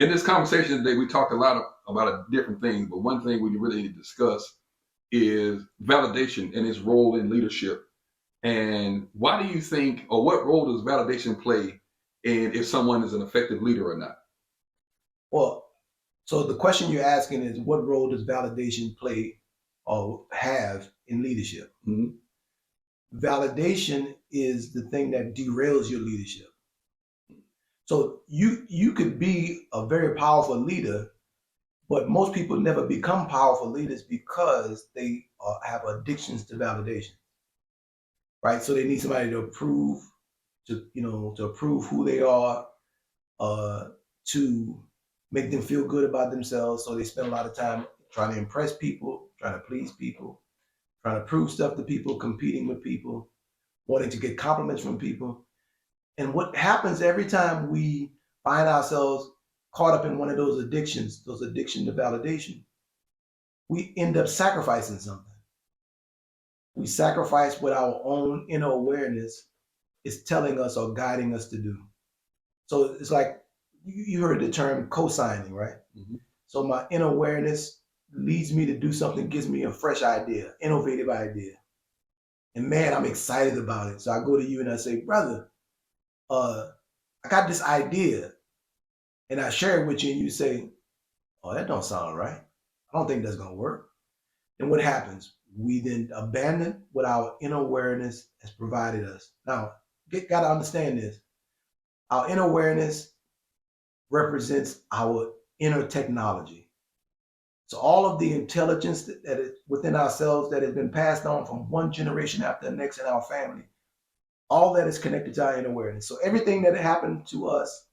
In this conversation today, we talked a lot about different things, but one thing we really need to discuss is validation and its role in leadership. And why do you think, or what role does validation play in if someone is an effective leader or not? Well, so the question you're asking is what role does validation play or have in leadership? Mhm. Validation is the thing that derails your leadership. So you could be a very powerful leader, but most people never become powerful leaders because they have addictions to validation, right? So they need somebody to approve, to approve who they are, uh, to make them feel good about themselves. So they spend a lot of time trying to impress people, trying to please people, trying to prove stuff to people, competing with people, wanting to get compliments from people. And what happens every time we find ourselves caught up in one of those addiction to validation, we end up sacrificing something. We sacrifice what our own inner awareness is telling us or guiding us to do. So it's like you heard the term co-signing, right? Mhm. So my inner awareness leads me to do something, gives me a fresh idea, innovative idea. And man, I'm excited about it. So I go to you and I say, brother, I got this idea. And I share it with you and you say, oh, that don't sound right. I don't think that's gonna work. And what happens? We then abandon what our inner awareness has provided us. Now, gotta understand this. Our inner awareness represents our inner technology. So all of the intelligence that is within ourselves that has been passed on from one generation after the next in our family, all that is connected to our inner awareness. So everything that happened to us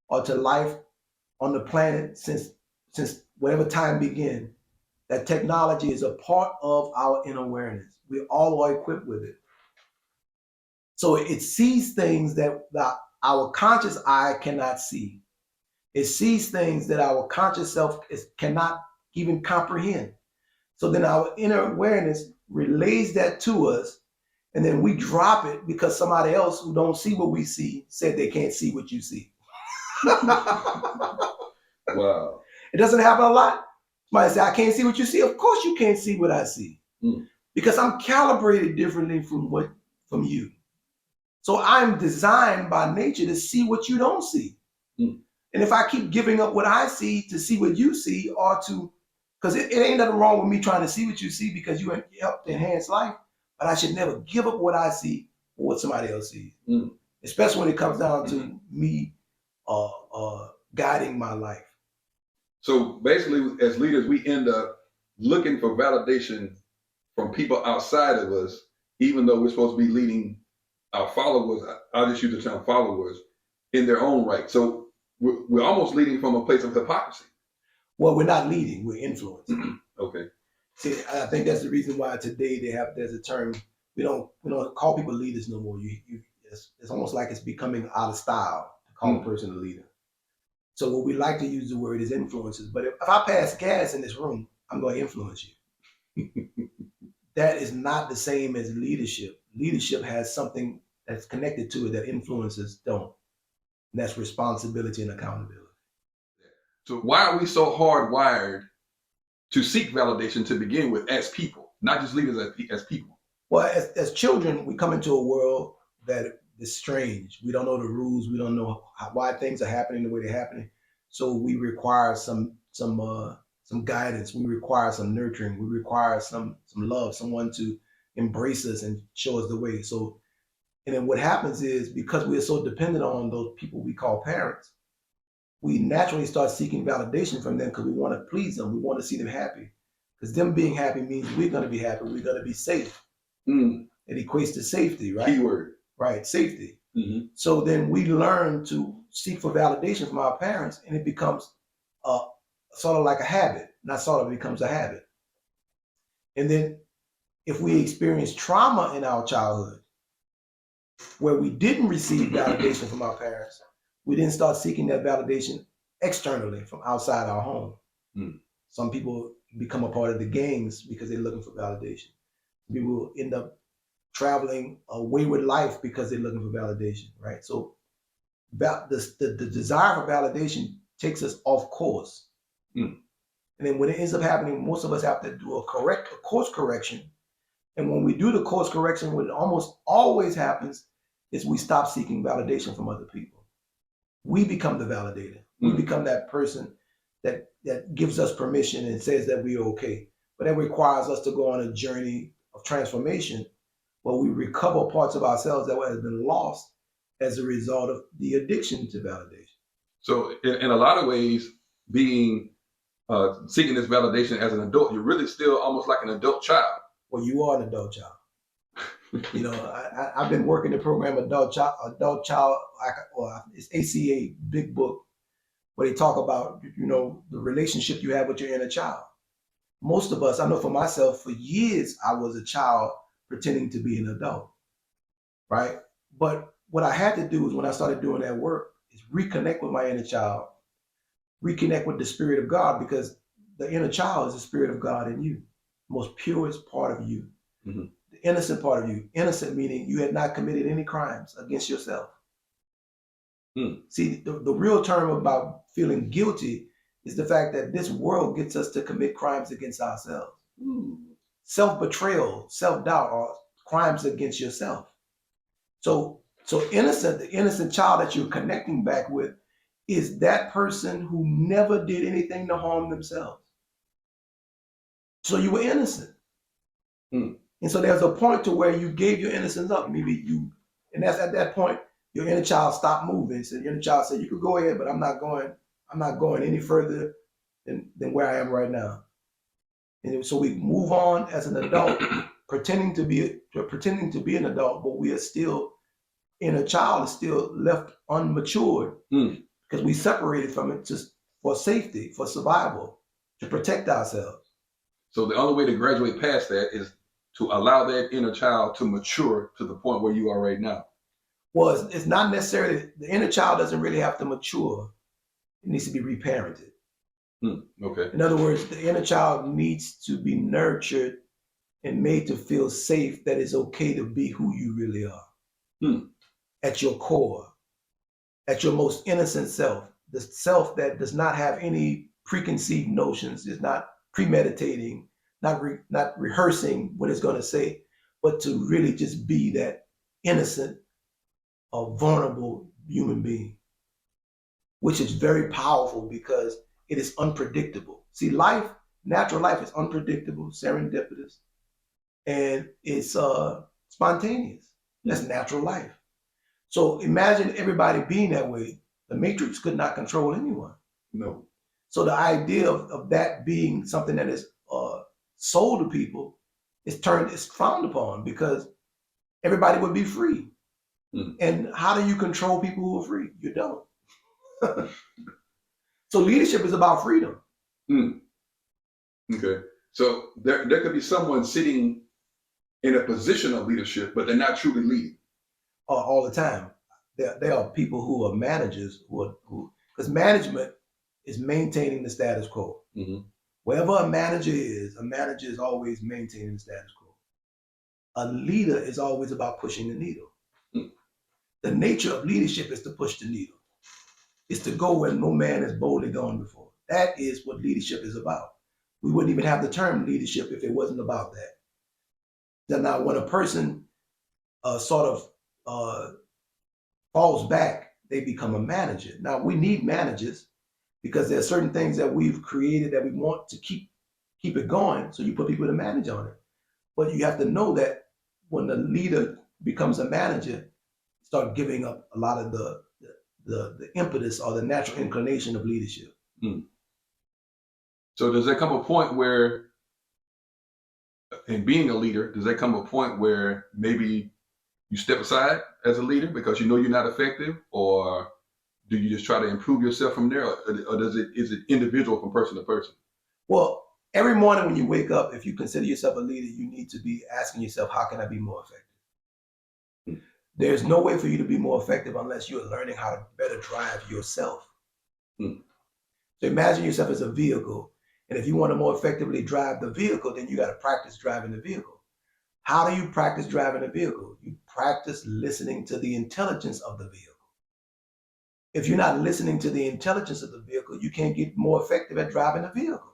or to life on the planet since whatever time began, that technology is a part of our inner awareness. We all are equipped with it. So it sees things that our conscious eye cannot see. It sees things that our conscious self cannot even comprehend. So then our inner awareness relays that to us, and then we drop it because somebody else who don't see what we see said they can't see what you see. Wow. It doesn't happen a lot. Somebody say, I can't see what you see. Of course you can't see what I see. Mm. Because I'm calibrated differently from you. So I'm designed by nature to see what you don't see. Mm. And if I keep giving up what I see to see what you see, or to, because it ain't nothing wrong with me trying to see what you see because you help to enhance life, but I should never give up what I see for what somebody else sees. Mm. Especially when it comes down to me guiding my life. So basically, as leaders, we end up looking for validation from people outside of us, even though we're supposed to be leading our followers. I'll just use the term followers in their own right. So we're almost leading from a place of hypocrisy. Well, we're not leading, we're influencing. Okay. See, I think that's the reason why today there's a term, we don't call people leaders no more. It's almost like it's becoming out of style to call a person a leader. So what we like to use the word is influences. But if I pass gas in this room, I'm going to influence you. That is not the same as leadership. Leadership has something that's connected to it that influences don't. And that's responsibility and accountability. So why are we so hardwired to seek validation to begin with as people, not just leaders, as people? Well, as children, we come into a world that is strange. We don't know the rules. We don't know why things are happening the way they're happening. So we require some guidance. We require some nurturing. We require some love, someone to embrace us and show us the way. So, and then what happens is because we are so dependent on those people we call parents, we naturally start seeking validation from them because we want to please them. We want to see them happy. Because them being happy means we're going to be happy. We're going to be safe. Mm. It equates to safety, right? Keyword. Right, safety. Mm-hmm. So then we learn to seek for validation from our parents, and it becomes sort of like a habit. Not sort of, it becomes a habit. And then if we experience trauma in our childhood, where we didn't receive validation from our parents, we then start seeking that validation externally from outside our home. Mm. Some people become a part of the gangs because they're looking for validation. People end up traveling a wayward life because they're looking for validation, right? So the desire for validation takes us off course. Mm. And then when it ends up happening, most of us have to do a course correction. And when we do the course correction, what almost always happens is we stop seeking validation from other people. We become the validator. We become that person that gives us permission and says that we're okay. But that requires us to go on a journey of transformation where we recover parts of ourselves that have been lost as a result of the addiction to validation. So in a lot of ways, being seeking this validation as an adult, you're really still almost like an adult child. Well, you are an adult child. You know, I've been working the program adult child, well, it's ACA big book, where they talk about, you know, the relationship you have with your inner child. Most of us, I know for myself, for years, I was a child pretending to be an adult, right? But what I had to do is when I started doing that work is reconnect with my inner child, reconnect with the spirit of God, because the inner child is the spirit of God in you, the most purest part of you, mm-hmm. the innocent part of you. Innocent meaning you had not committed any crimes against yourself. See, the real term about feeling guilty is the fact that this world gets us to commit crimes against ourselves. Self-betrayal, self-doubt are crimes against yourself. So innocent, the innocent child that you're connecting back with is that person who never did anything to harm themselves. So you were innocent. And so there's a point to where you gave your innocence up. And that's at that point, your inner child stopped moving. So your inner child said, you could go ahead, but I'm not going any further than where I am right now. And so we move on as an adult, pretending to be an adult, but we are still, inner child is still left unmatured because we separated from it just for safety, for survival, to protect ourselves. So the only way to graduate past that is to allow that inner child to mature to the point where you are right now. Well, it's not necessarily, the inner child doesn't really have to mature. It needs to be reparented. Okay. In other words, the inner child needs to be nurtured and made to feel safe that it's okay to be who you really are. At your core, at your most innocent self, the self that does not have any preconceived notions, is not premeditating, not rehearsing what it's going to say, but to really just be that innocent, vulnerable human being, which is very powerful because it is unpredictable. See, natural life is unpredictable, serendipitous, and it's spontaneous. That's natural life. So imagine everybody being that way. The Matrix could not control anyone. No. So the idea of that being something that is sold to people is frowned upon because everybody would be free. And how do you control people who are free? You don't. So leadership is about freedom. Okay. So there could be someone sitting in a position of leadership, but they're not truly leading. All the time. There are people who are managers because management is maintaining the status quo. Wherever a manager is always maintaining the status quo. A leader is always about pushing the needle. The nature of leadership is to push the needle. It's to go where no man has boldly gone before. That is what leadership is about. We wouldn't even have the term leadership if it wasn't about that. Then now when a person falls back, they become a manager. Now we need managers because there are certain things that we've created that we want to keep it going. So you put people to manage on it. But you have to know that when the leader becomes a manager, start giving up a lot of the impetus or the natural inclination of leadership. So does there come a point where, in being a leader, does there come a point where maybe you step aside as a leader because you know you're not effective, or do you just try to improve yourself from there, or is it individual from person to person? Well, every morning when you wake up, if you consider yourself a leader, you need to be asking yourself, how can I be more effective? There's no way for you to be more effective unless you're learning how to better drive yourself. So imagine yourself as a vehicle. And if you want to more effectively drive the vehicle, then you got to practice driving the vehicle. How do you practice driving a vehicle? You practice listening to the intelligence of the vehicle. if you're not listening to the intelligence of the vehicle, you can't get more effective at driving the vehicle.